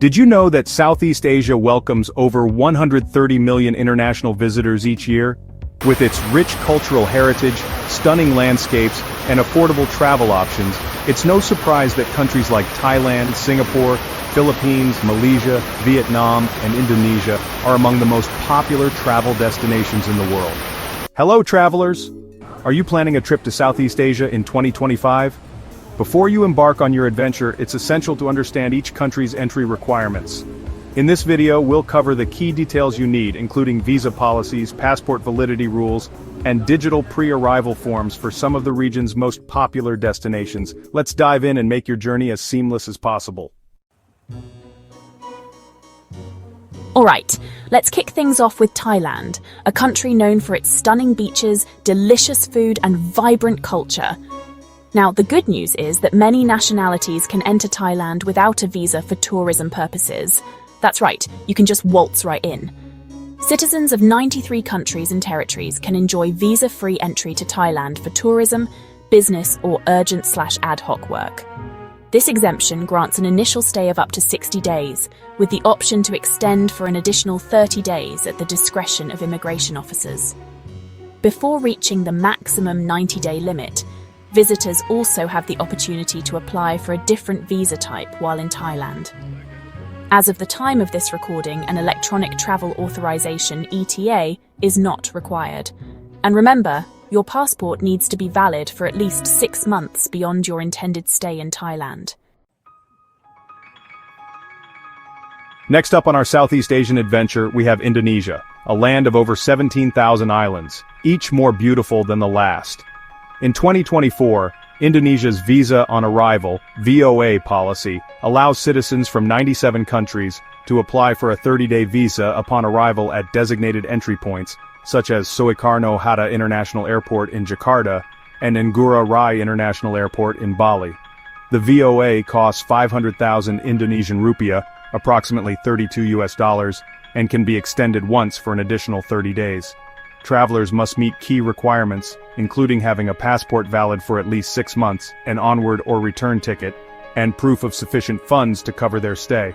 Did you know that Southeast Asia welcomes over 130 million international visitors each year? With its rich cultural heritage, stunning landscapes, and affordable travel options, it's no surprise that countries like Thailand, Singapore, Philippines, Malaysia, Vietnam, and Indonesia are among the most popular travel destinations in the world. Hello, travelers! Are you planning a trip to Southeast Asia in 2025? Before you embark on your adventure, it's essential to understand each country's entry requirements. In this video, we'll cover the key details you need, including visa policies, passport validity rules, and digital pre-arrival forms for some of the region's most popular destinations. Let's dive in and make your journey as seamless as possible. Alright, let's kick things off with Thailand, a country known for its stunning beaches, delicious food, and vibrant culture. Now, the good news is that many nationalities can enter Thailand without a visa for tourism purposes. That's right, you can just waltz right in. Citizens of 93 countries and territories can enjoy visa-free entry to Thailand for tourism, business, or urgent/ad hoc work. This exemption grants an initial stay of up to 60 days, with the option to extend for an additional 30 days at the discretion of immigration officers. Before reaching the maximum 90-day limit, visitors also have the opportunity to apply for a different visa type while in Thailand. As of the time of this recording, an electronic travel authorization (ETA) is not required. And remember, your passport needs to be valid for at least 6 months beyond your intended stay in Thailand. Next up on our Southeast Asian adventure, we have Indonesia, a land of over 17,000 islands, each more beautiful than the last. In 2024, Indonesia's Visa on Arrival (VOA) policy allows citizens from 97 countries to apply for a 30-day visa upon arrival at designated entry points, such as Soekarno-Hatta International Airport in Jakarta and Ngurah Rai International Airport in Bali. The VOA costs 500,000 Indonesian rupiah, approximately $32, and can be extended once for an additional 30 days. Travelers must meet key requirements, including having a passport valid for at least 6 months, an onward or return ticket, and proof of sufficient funds to cover their stay.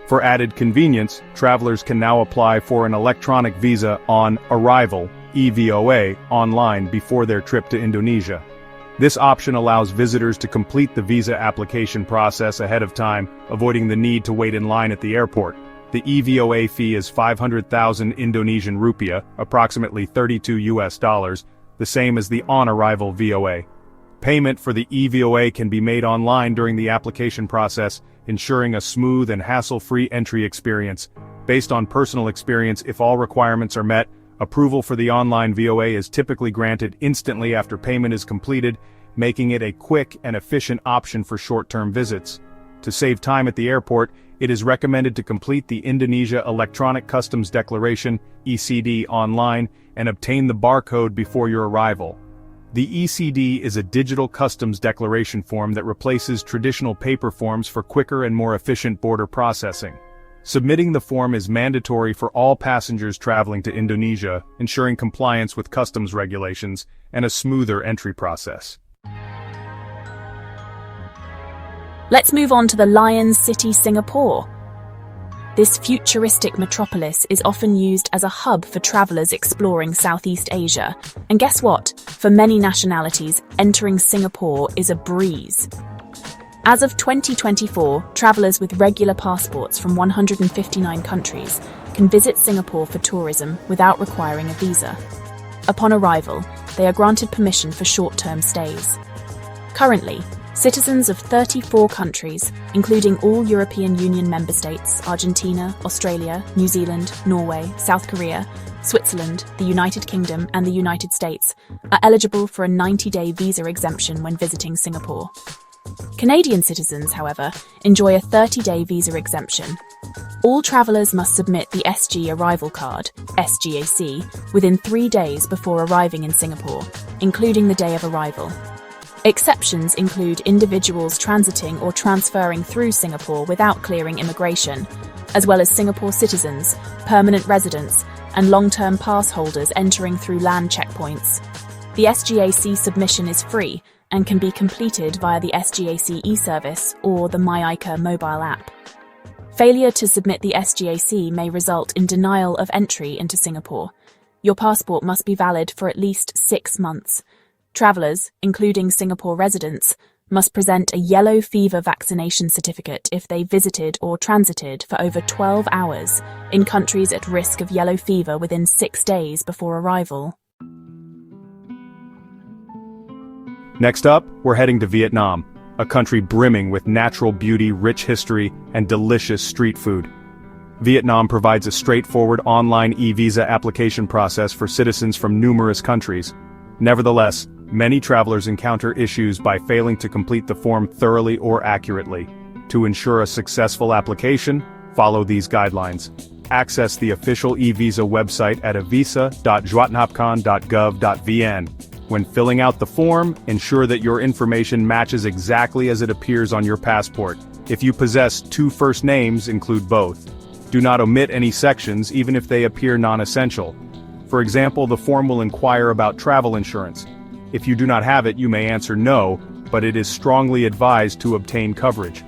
For added convenience, travelers can now apply for an electronic visa on arrival, EVOA, online before their trip to Indonesia. This option allows visitors to complete the visa application process ahead of time, avoiding the need to wait in line at the airport. The EVOA fee is 500,000 Indonesian rupiah, approximately $32, the same as the on-arrival VOA. Payment for the EVOA can be made online during the application process, ensuring a smooth and hassle-free entry experience. Based on personal experience, if all requirements are met, approval for the online VOA is typically granted instantly after payment is completed, making it a quick and efficient option for short-term visits. To save time at the airport, it is recommended to complete the Indonesia Electronic Customs Declaration (ECD) online and obtain the barcode before your arrival. The ECD is a digital customs declaration form that replaces traditional paper forms for quicker and more efficient border processing. Submitting the form is mandatory for all passengers traveling to Indonesia, ensuring compliance with customs regulations and a smoother entry process. Let's move on to the Lion City, Singapore. This futuristic metropolis is often used as a hub for travelers exploring Southeast Asia. And guess what? For many nationalities, entering Singapore is a breeze. As of 2024, travelers with regular passports from 159 countries can visit Singapore for tourism without requiring a visa. Upon arrival, they are granted permission for short-term stays. Currently, citizens of 34 countries, including all European Union member states, Argentina, Australia, New Zealand, Norway, South Korea, Switzerland, the United Kingdom, and the United States, are eligible for a 90-day visa exemption when visiting Singapore. Canadian citizens, however, enjoy a 30-day visa exemption. All travellers must submit the SG Arrival Card, SGAC, within 3 days before arriving in Singapore, including the day of arrival. Exceptions include individuals transiting or transferring through Singapore without clearing immigration, as well as Singapore citizens, permanent residents, and long-term pass holders entering through land checkpoints. The SGAC submission is free and can be completed via the SGAC e-service or the MyICA mobile app. Failure to submit the SGAC may result in denial of entry into Singapore. Your passport must be valid for at least 6 months. Travellers, including Singapore residents, must present a yellow fever vaccination certificate if they visited or transited for over 12 hours in countries at risk of yellow fever within 6 days before arrival. Next up, we're heading to Vietnam, a country brimming with natural beauty, rich history, and delicious street food. Vietnam provides a straightforward online e-visa application process for citizens from numerous countries. Nevertheless, many travelers encounter issues by failing to complete the form thoroughly or accurately. To ensure a successful application, follow these guidelines. Access the official e-visa website at avisa.duatnapcon.gov.vn. When filling out the form, ensure that your information matches exactly as it appears on your passport. If you possess 2 first names, include both. Do not omit any sections even if they appear non-essential. For example, the form will inquire about travel insurance. If you do not have it, you may answer no, but it is strongly advised to obtain coverage.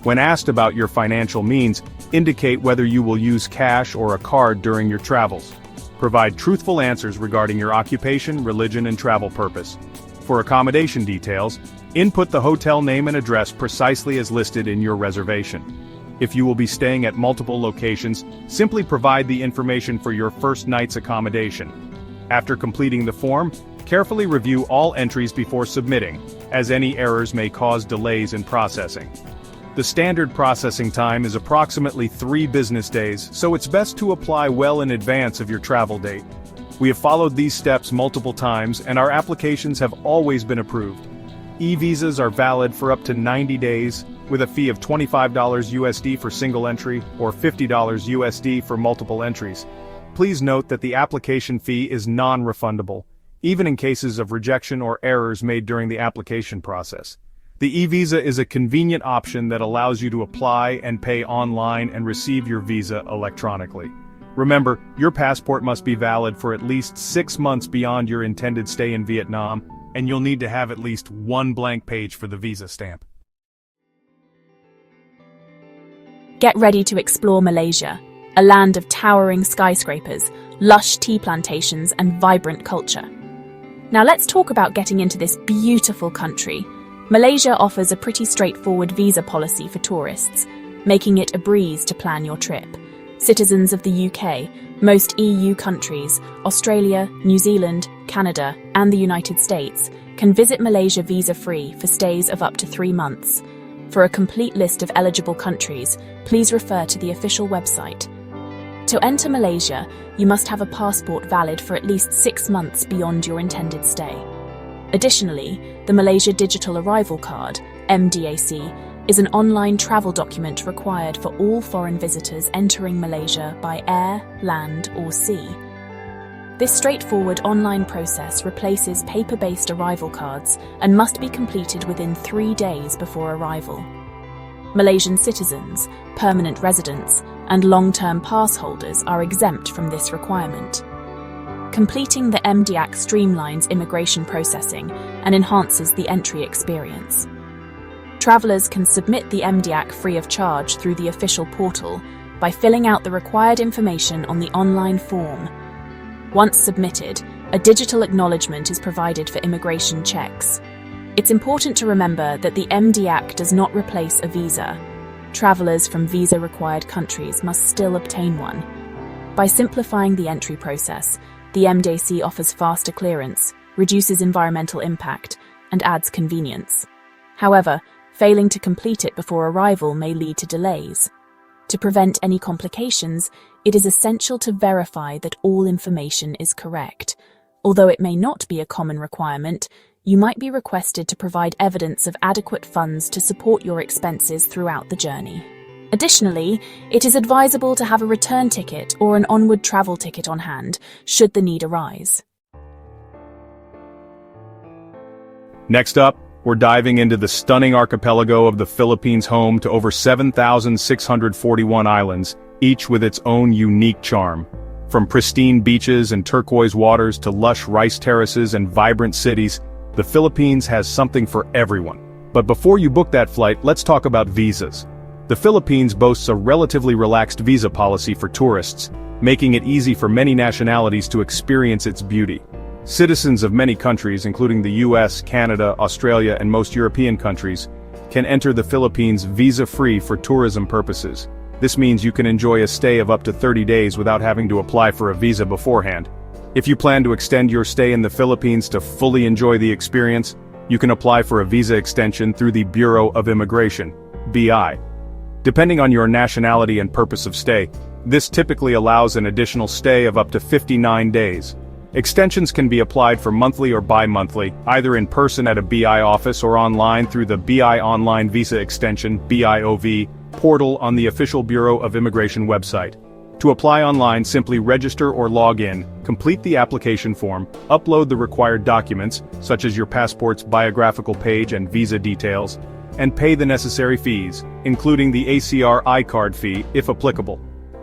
When asked about your financial means, indicate whether you will use cash or a card during your travels. Provide truthful answers regarding your occupation, religion, and travel purpose. For accommodation details, input the hotel name and address precisely as listed in your reservation. If you will be staying at multiple locations, simply provide the information for your first night's accommodation. After completing the form, carefully review all entries before submitting, as any errors may cause delays in processing. The standard processing time is approximately 3 business days, so it's best to apply well in advance of your travel date. We have followed these steps multiple times, and our applications have always been approved. E-visas are valid for up to 90 days, with a fee of $25 USD for single entry, or $50 USD for multiple entries. Please note that the application fee is non-refundable, even in cases of rejection or errors made during the application process. The e-visa is a convenient option that allows you to apply and pay online and receive your visa electronically. Remember, your passport must be valid for at least 6 months beyond your intended stay in Vietnam, and you'll need to have at least 1 blank page for the visa stamp. Get ready to explore Malaysia, a land of towering skyscrapers, lush tea plantations, and vibrant culture. Now let's talk about getting into this beautiful country. Malaysia offers a pretty straightforward visa policy for tourists, making it a breeze to plan your trip. Citizens of the UK, most EU countries, Australia, New Zealand, Canada, and the United States can visit Malaysia visa-free for stays of up to 3 months. For a complete list of eligible countries, please refer to the official website. To enter Malaysia, you must have a passport valid for at least 6 months beyond your intended stay. Additionally, the Malaysia Digital Arrival Card, MDAC, is an online travel document required for all foreign visitors entering Malaysia by air, land, or sea. This straightforward online process replaces paper-based arrival cards and must be completed within 3 days before arrival. Malaysian citizens, permanent residents, and long-term pass holders are exempt from this requirement. Completing the MDAC streamlines immigration processing and enhances the entry experience. Travellers can submit the MDAC free of charge through the official portal by filling out the required information on the online form. Once submitted, a digital acknowledgement is provided for immigration checks. It's important to remember that the MDAC does not replace a visa. Travellers from visa-required countries must still obtain one. By simplifying the entry process, the MDAC offers faster clearance, reduces environmental impact, and adds convenience. However, failing to complete it before arrival may lead to delays. To prevent any complications, it is essential to verify that all information is correct. Although it may not be a common requirement, you might be requested to provide evidence of adequate funds to support your expenses throughout the journey. Additionally, it is advisable to have a return ticket or an onward travel ticket on hand, should the need arise. Next up, we're diving into the stunning archipelago of the Philippines, home to over 7,641 islands, each with its own unique charm. From pristine beaches and turquoise waters to lush rice terraces and vibrant cities, the Philippines has something for everyone. But before you book that flight, let's talk about visas. The Philippines boasts a relatively relaxed visa policy for tourists, making it easy for many nationalities to experience its beauty. Citizens of many countries, including the US, Canada, Australia, and most European countries, can enter the Philippines visa-free for tourism purposes. This means you can enjoy a stay of up to 30 days without having to apply for a visa beforehand. If you plan to extend your stay in the Philippines to fully enjoy the experience, you can apply for a visa extension through the Bureau of Immigration, BI. Depending on your nationality and purpose of stay, this typically allows an additional stay of up to 59 days. Extensions can be applied for monthly or bi-monthly, either in person at a BI office or online through the BI Online Visa Extension (BIOV) portal on the official Bureau of Immigration website. To apply online, simply register or log in, complete the application form, upload the required documents, such as your passport's biographical page and visa details, and pay the necessary fees, including the ACR I-card fee, if applicable.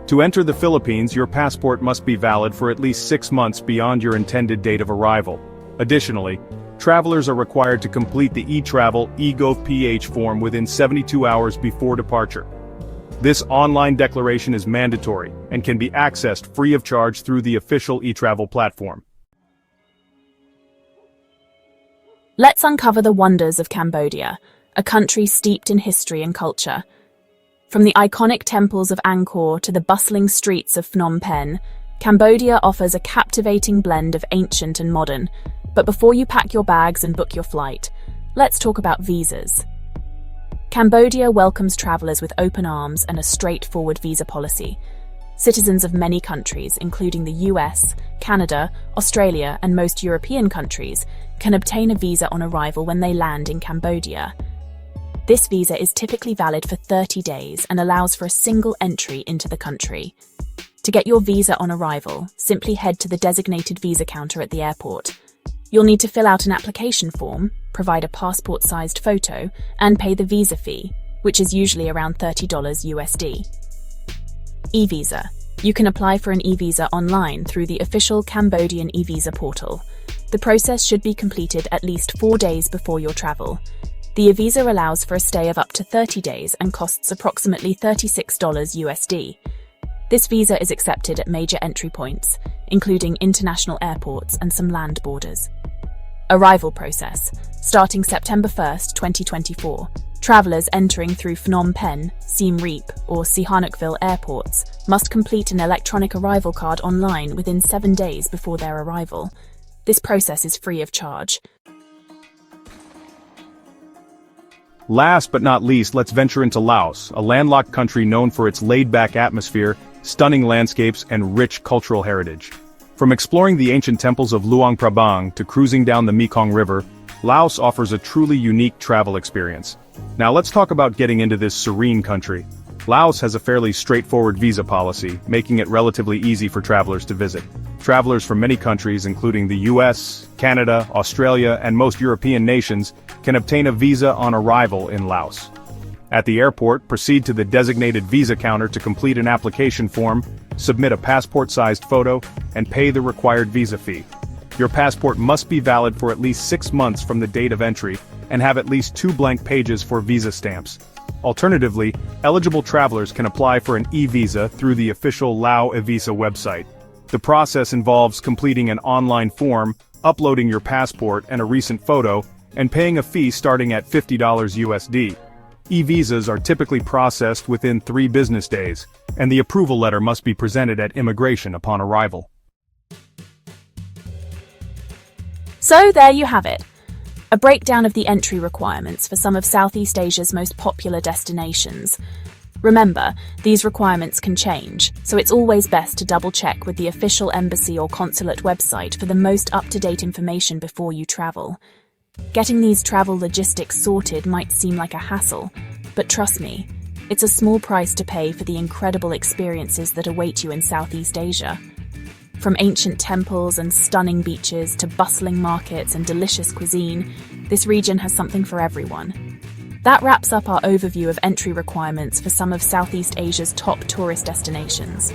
To enter the Philippines, your passport must be valid for at least 6 months beyond your intended date of arrival. Additionally, travelers are required to complete the e-travel eGovPH form within 72 hours before departure. This online declaration is mandatory and can be accessed free of charge through the official e-travel platform. Let's uncover the wonders of Cambodia, a country steeped in history and culture. From the iconic temples of Angkor to the bustling streets of Phnom Penh, Cambodia offers a captivating blend of ancient and modern. But before you pack your bags and book your flight, let's talk about visas. Cambodia welcomes travelers with open arms and a straightforward visa policy. Citizens of many countries, including the US, Canada, Australia, and most European countries, can obtain a visa on arrival when they land in Cambodia. This visa is typically valid for 30 days and allows for a single entry into the country. To get your visa on arrival, simply head to the designated visa counter at the airport. You'll need to fill out an application form, provide a passport-sized photo, and pay the visa fee, which is usually around $30 USD. E-visa. You can apply for an e-visa online through the official Cambodian e-visa portal. The process should be completed at least 4 days before your travel. The e-visa allows for a stay of up to 30 days and costs approximately $36 USD. This visa is accepted at major entry points, including international airports and some land borders. Arrival process. Starting September 1st, 2024, travelers entering through Phnom Penh, Siem Reap, or Sihanoukville airports must complete an electronic arrival card online within 7 days before their arrival. This process is free of charge. Last but not least, let's venture into Laos, a landlocked country known for its laid-back atmosphere, stunning landscapes, and rich cultural heritage. From exploring the ancient temples of Luang Prabang to cruising down the Mekong River, Laos offers a truly unique travel experience. Now let's talk about getting into this serene country. Laos has a fairly straightforward visa policy, making it relatively easy for travelers to visit. Travelers from many countries, including the US, Canada, Australia, and most European nations, can obtain a visa on arrival in Laos. At the airport, proceed to the designated visa counter to complete an application form, submit a passport-sized photo, and pay the required visa fee. Your passport must be valid for at least 6 months from the date of entry, and have at least 2 blank pages for visa stamps. Alternatively, eligible travelers can apply for an e-visa through the official Lao e-visa website. The process involves completing an online form, uploading your passport and a recent photo, and paying a fee starting at $50 USD. E-visas are typically processed within 3 business days, and the approval letter must be presented at immigration upon arrival. So there you have it. A breakdown of the entry requirements for some of Southeast Asia's most popular destinations. Remember, these requirements can change, so it's always best to double-check with the official embassy or consulate website for the most up-to-date information before you travel. Getting these travel logistics sorted might seem like a hassle, but trust me, it's a small price to pay for the incredible experiences that await you in Southeast Asia. From ancient temples and stunning beaches to bustling markets and delicious cuisine, this region has something for everyone. That wraps up our overview of entry requirements for some of Southeast Asia's top tourist destinations.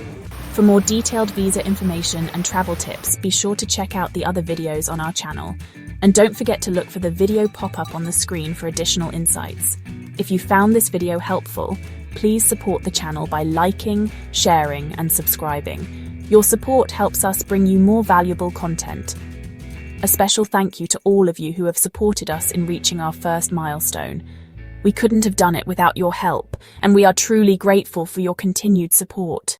For more detailed visa information and travel tips, be sure to check out the other videos on our channel. And don't forget to look for the video pop-up on the screen for additional insights. If you found this video helpful, please support the channel by liking, sharing, and subscribing. Your support helps us bring you more valuable content. A special thank you to all of you who have supported us in reaching our first milestone. We couldn't have done it without your help, and we are truly grateful for your continued support.